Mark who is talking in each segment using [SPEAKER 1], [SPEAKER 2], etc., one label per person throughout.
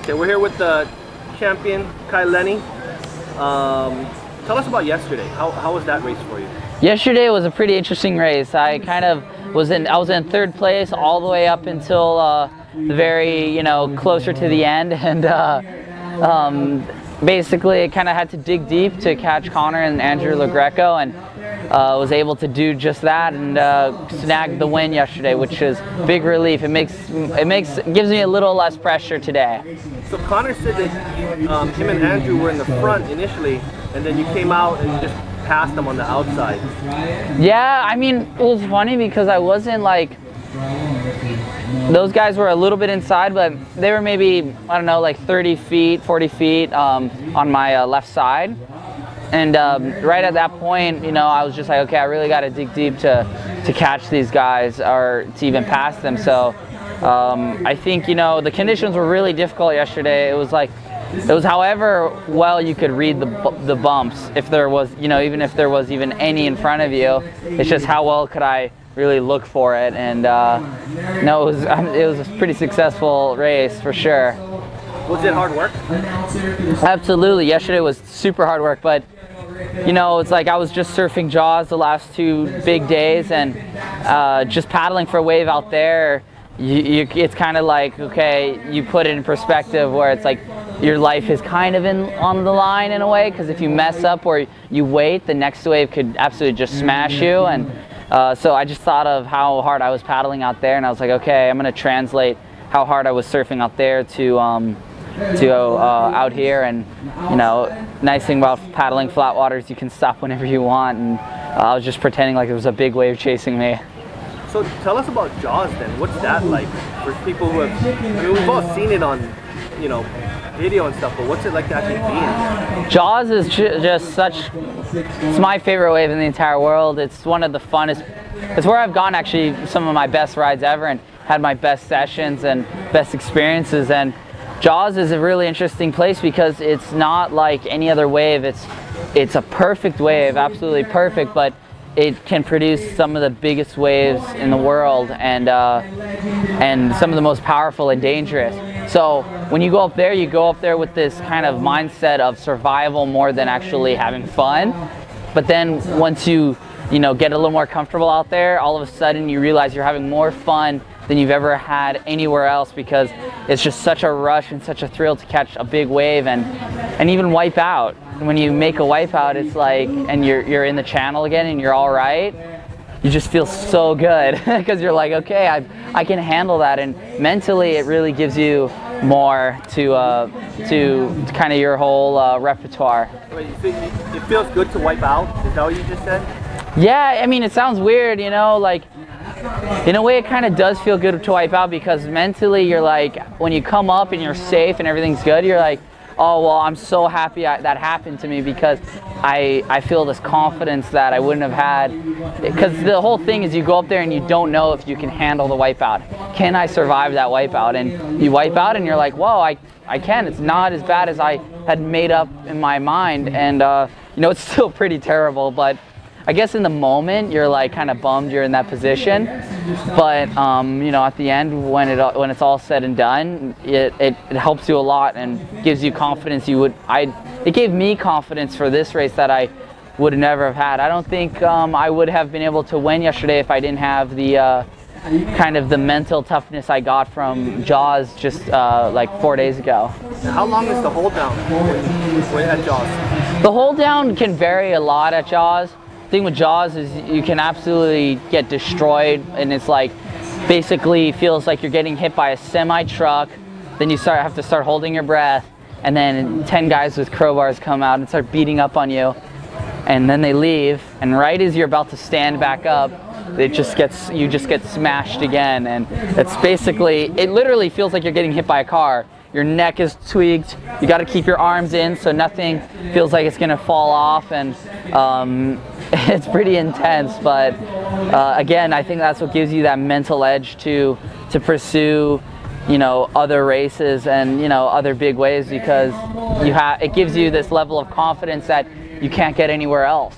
[SPEAKER 1] Okay, we're here with the champion, Lenny. Tell us about yesterday. How was that race for you?
[SPEAKER 2] Yesterday was a pretty interesting race. I kind of was in third place all the way up until the very, closer to the end, and basically I kind of had to dig deep to catch Connor and Andrew LaGreco, and was able to do just that and snag the win yesterday, which is big relief. It gives me a little less pressure today.
[SPEAKER 1] So Connor said that him and Andrew were in the front initially, and then you came out and you just passed them on the outside.
[SPEAKER 2] Yeah, I mean, it was funny because I wasn't like, those guys were a little bit inside, but they were maybe, I don't know, like 30 feet, 40 feet on my left side. And right at that point, I was just like, okay, I really got to dig deep to catch these guys or to even pass them. So I think, the conditions were really difficult yesterday. It was however well you could read the bumps, if there was, even if there was even any in front of you. It's just how well could I really look for it. And no, it was a pretty successful race for sure.
[SPEAKER 1] Was it hard work?
[SPEAKER 2] Absolutely. Yesterday was super hard work, but it's like I was just surfing Jaws the last 2 big days, and just paddling for a wave out there, it's kind of like, okay, you put it in perspective where it's like your life is kind of on the line in a way, because if you mess up or you wait, the next wave could absolutely just smash you. And so I just thought of how hard I was paddling out there, and I was like, okay, I'm going to translate how hard I was surfing out there to out here. And nice thing about paddling flat waters, you can stop whenever you want, and I was just pretending like there was a big wave chasing me.
[SPEAKER 1] So tell us about Jaws then. What's that like for people who have, I mean, we've all seen it on, video and stuff, but what's it like to actually be in there?
[SPEAKER 2] Jaws is just it's my favorite wave in the entire world. It's one of the funnest, it's where I've gone actually some of my best rides ever and had my best sessions and best experiences. And Jaws is a really interesting place because it's not like any other wave. It's a perfect wave, absolutely perfect, but it can produce some of the biggest waves in the world, and some of the most powerful and dangerous. So when you go up there with this kind of mindset of survival more than actually having fun. But then once you get a little more comfortable out there, all of a sudden you realize you're having more fun than you've ever had anywhere else, because it's just such a rush and such a thrill to catch a big wave and even wipe out. When you make a wipeout, it's like, and you're in the channel again and you're all right, you just feel so good because you're like, okay, I can handle that. And mentally it really gives you more to kind of your whole repertoire.
[SPEAKER 1] Wait, it feels good to wipe out? Is that what you just said?
[SPEAKER 2] Yeah, I mean, it sounds weird, like, in a way it kind of does feel good to wipe out, because mentally you're like, when you come up and you're safe and everything's good, you're like, oh, well, I'm so happy that happened to me, because I feel this confidence that I wouldn't have had. Because the whole thing is you go up there and you don't know if you can handle the wipeout. Can I survive that wipeout? And you wipe out and you're like, whoa, I can. It's not as bad as I had made up in my mind. And, it's still pretty terrible, but I guess in the moment you're like kind of bummed you're in that position, but at the end when it's all said and done, it helps you a lot and gives you confidence. It gave me confidence for this race that I would never have had. I don't think I would have been able to win yesterday if I didn't have the kind of the mental toughness I got from Jaws just like 4 days ago.
[SPEAKER 1] How long is the hold down at Jaws?
[SPEAKER 2] The hold down can vary a lot at Jaws. The thing with Jaws is you can absolutely get destroyed, and it's like basically feels like you're getting hit by a semi truck. Then you have to start holding your breath, and then 10 guys with crowbars come out and start beating up on you, and then they leave, and right as you're about to stand back up, you just get smashed again. And it's basically, it literally feels like you're getting hit by a car. Your neck is tweaked, you got to keep your arms in so nothing feels like it's gonna fall off, and it's pretty intense. But again, I think that's what gives you that mental edge to pursue other races and other big waves, because it gives you this level of confidence that you can't get anywhere else.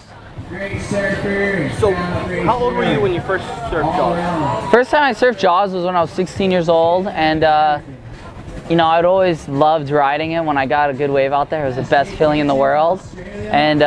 [SPEAKER 1] So, how old were you when you first surfed Jaws?
[SPEAKER 2] First time I surfed Jaws was when I was 16 years old, and you know, I'd always loved riding it when I got a good wave out there. It was the best feeling in the world. And,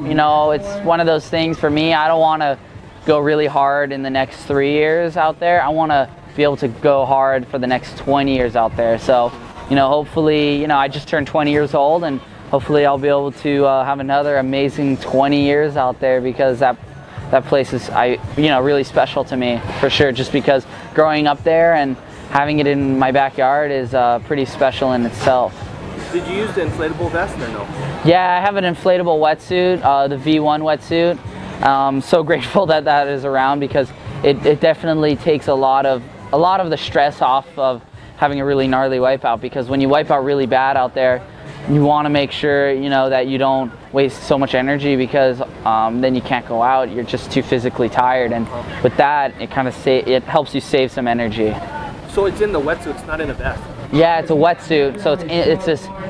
[SPEAKER 2] you know, it's one of those things for me, I don't want to go really hard in the next 3 years out there. I want to be able to go hard for the next 20 years out there. So, you know, hopefully, you know, I just turned 20 years old, and hopefully I'll be able to have another amazing 20 years out there, because that place is, you know, really special to me for sure, just because growing up there and having it in my backyard is pretty special in itself.
[SPEAKER 1] Did you use the inflatable vest or no?
[SPEAKER 2] Yeah, I have an inflatable wetsuit, the V1 wetsuit. I'm so grateful that that is around, because it definitely takes a lot of the stress off of having a really gnarly wipeout, because when you wipe out really bad out there, you want to make sure, you know, that you don't waste so much energy, because then you can't go out. You're just too physically tired, and with that, it helps you save some energy.
[SPEAKER 1] So it's in the wetsuit, it's not in a vest?
[SPEAKER 2] Yeah, it's a wetsuit, so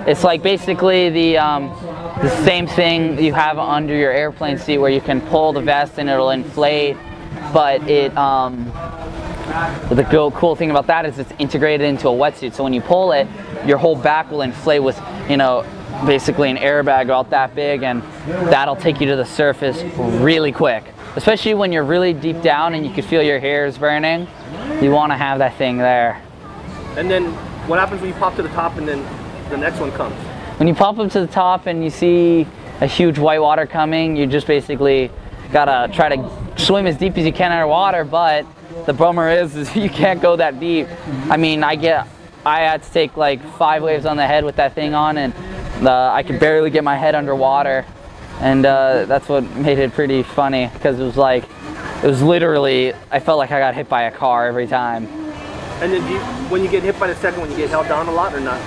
[SPEAKER 2] it's like basically the same thing you have under your airplane seat, where you can pull the vest and it'll inflate, but the cool thing about that is it's integrated into a wetsuit, so when you pull it, your whole back will inflate with, you know, basically an airbag about that big, and that'll take you to the surface really quick. Especially when you're really deep down and you can feel your hairs burning, you want to have that thing there.
[SPEAKER 1] And then what happens when you pop to the top and then the next one comes?
[SPEAKER 2] When you pop up to the top and you see a huge white water coming, you just basically gotta try to swim as deep as you can underwater, but the bummer is you can't go that deep. I mean, I had to take like 5 waves on the head with that thing on, and I could barely get my head underwater, and that's what made it pretty funny, because it was literally, I felt like I got hit by a car every time.
[SPEAKER 1] And then when you get hit by the second one, you get held down a lot or not?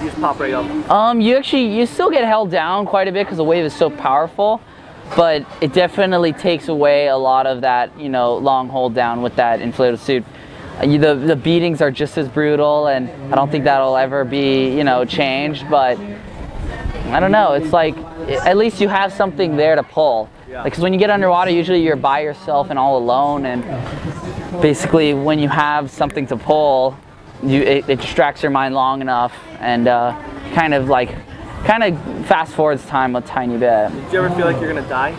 [SPEAKER 1] You just pop right up?
[SPEAKER 2] You still get held down quite a bit, because the wave is so powerful, but it definitely takes away a lot of that, you know, long hold down with that inflatable suit. The beatings are just as brutal, and I don't think that'll ever be, you know, changed, but I don't know, it's like, at least you have something there to pull.
[SPEAKER 1] Yeah.
[SPEAKER 2] Because when you get underwater, usually you're by yourself and all alone, and basically when you have something to pull, it distracts your mind long enough, and kind of fast forwards time a tiny bit.
[SPEAKER 1] Did you ever feel like you're gonna die?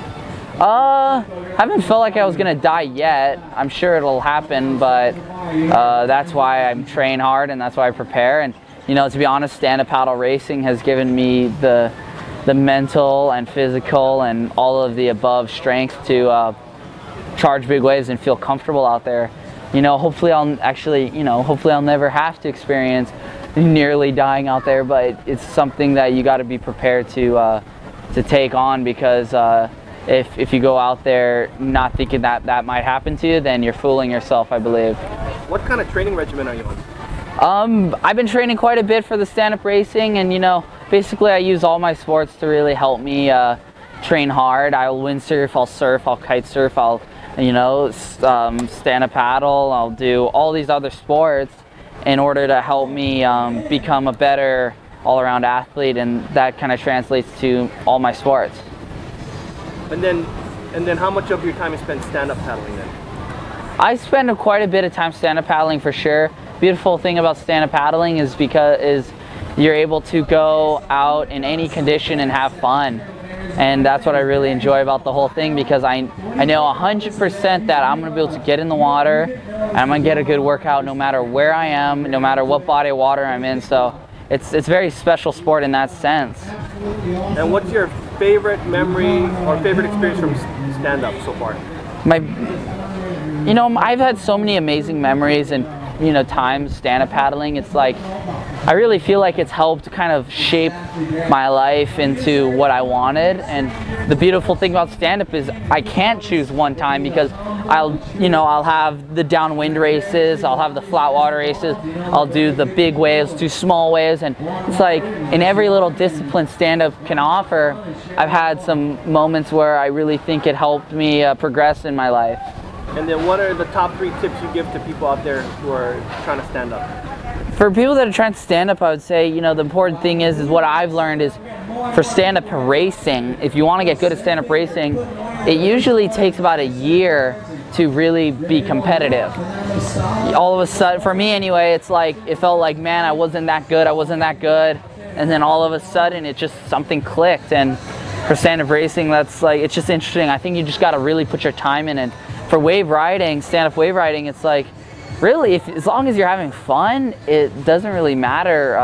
[SPEAKER 2] I haven't felt like I was gonna die yet. I'm sure it'll happen, but that's why I train hard, and that's why I prepare. And you know, to be honest, stand-up paddle racing has given me the mental and physical and all of the above strength to charge big waves and feel comfortable out there. You know, hopefully I'll never have to experience nearly dying out there, but it's something that you got to be prepared to take on, because if you go out there not thinking that might happen to you, then you're fooling yourself, I believe.
[SPEAKER 1] What kind of training regimen are you on?
[SPEAKER 2] I've been training quite a bit for the stand-up racing, and you know, basically I use all my sports to really help me train hard. I'll windsurf, I'll surf, I'll kite surf, I'll, you know, stand-up paddle, I'll do all these other sports in order to help me become a better all-around athlete, and that kind of translates to all my sports.
[SPEAKER 1] And then how much of your time is spent stand-up paddling then?
[SPEAKER 2] I spend quite a bit of time stand-up paddling for sure. Beautiful thing about stand-up paddling is you're able to go out in any condition and have fun. And that's what I really enjoy about the whole thing, because I know 100% that I'm going to be able to get in the water and I'm going to get a good workout no matter where I am, no matter what body of water I'm in. So it's a very special sport in that sense.
[SPEAKER 1] And what's your favorite memory or favorite experience from stand-up so far?
[SPEAKER 2] You know, I've had so many amazing memories and, you know, times stand-up paddling. It's like, I really feel like it's helped kind of shape my life into what I wanted. And the beautiful thing about stand-up is I can't choose one time, because I'll have the downwind races, I'll have the flat water races, I'll do the big waves, do small waves, and it's like in every little discipline stand-up can offer, I've had some moments where I really think it helped me progress in my life.
[SPEAKER 1] And then what are the top 3 tips you give to people out there who are trying to stand up?
[SPEAKER 2] For people that are trying to stand up, I would say, you know, the important thing is what I've learned is for stand-up racing, if you want to get good at stand-up racing, it usually takes about a year to really be competitive. All of a sudden, for me anyway, it's like, it felt like, man, I wasn't that good, and then all of a sudden it just, something clicked. And for stand-up racing, that's like, it's just interesting. I think you just got to really put your time in. And for wave riding, stand-up wave riding, it's like, really, as long as you're having fun, it doesn't really matter.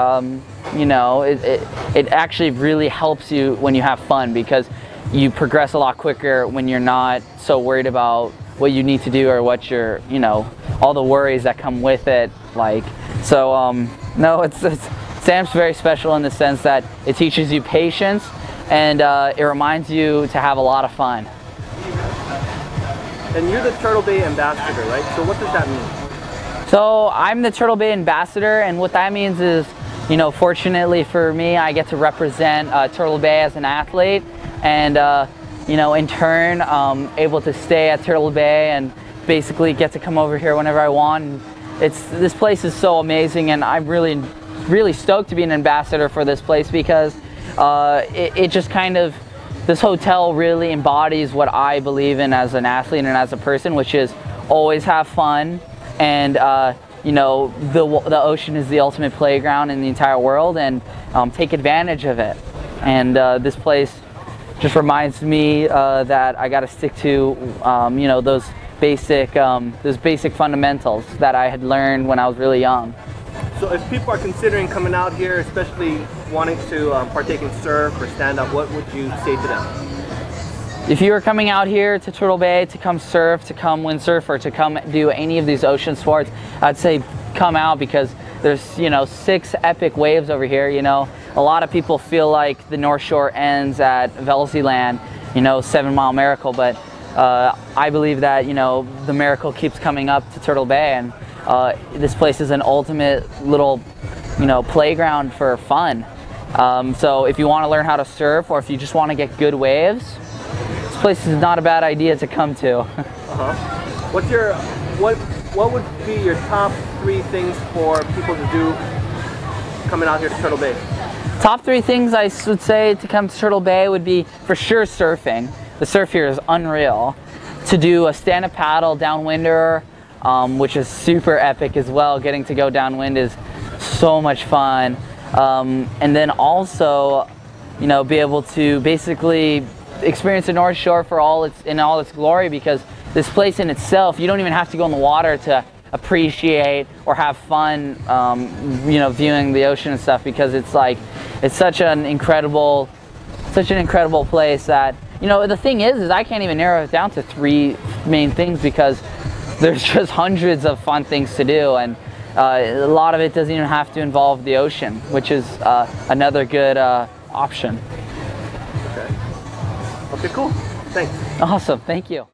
[SPEAKER 2] You know, it actually really helps you when you have fun, because you progress a lot quicker when you're not so worried about what you need to do or what you're, you know, all the worries that come with it. Like, so no, stand-up's very special in the sense that it teaches you patience, and it reminds you to have a lot of fun.
[SPEAKER 1] And you're the Turtle Bay ambassador, right? So what does that mean?
[SPEAKER 2] So I'm the Turtle Bay ambassador, and what that means is, you know, fortunately for me, I get to represent Turtle Bay as an athlete, and you know, in turn, able to stay at Turtle Bay and basically get to come over here whenever I want. And this place is so amazing, and I'm really stoked to be an ambassador for this place, because it just kind of, this hotel really embodies what I believe in as an athlete and as a person, which is always have fun, and you know, the ocean is the ultimate playground in the entire world, and take advantage of it. And this place just reminds me that I got to stick to you know, those basic fundamentals that I had learned when I was really young.
[SPEAKER 1] So if people are considering coming out here, especially wanting to partake in surf or stand-up, what would you say to them?
[SPEAKER 2] If you are coming out here to Turtle Bay to come surf, to come windsurf, or to come do any of these ocean sports, I'd say come out, because there's, you know, 6 epic waves over here. You know, a lot of people feel like the North Shore ends at Velzyland, you know, 7 Mile Miracle, but I believe that, you know, the miracle keeps coming up to Turtle Bay, and this place is an ultimate little, you know, playground for fun. So if you want to learn how to surf, or if you just want to get good waves, this place is not a bad idea to come to.
[SPEAKER 1] What would be your top 3 things for people to do coming out here to Turtle Bay?
[SPEAKER 2] Top 3 things I would say to come to Turtle Bay would be, for sure, surfing. The surf here is unreal. To do a stand-up paddle downwinder, which is super epic as well. Getting to go downwind is so much fun. And then also, you know, be able to basically experience the North Shore for all its glory, because this place in itself, you don't even have to go in the water to appreciate or have fun, you know, viewing the ocean and stuff, because it's like, it's such an incredible place that, you know, the thing is I can't even narrow it down to 3 main things, because there's just hundreds of fun things to do, and a lot of it doesn't even have to involve the ocean, which is another good option.
[SPEAKER 1] Okay, cool. Thanks.
[SPEAKER 2] Awesome. Thank you.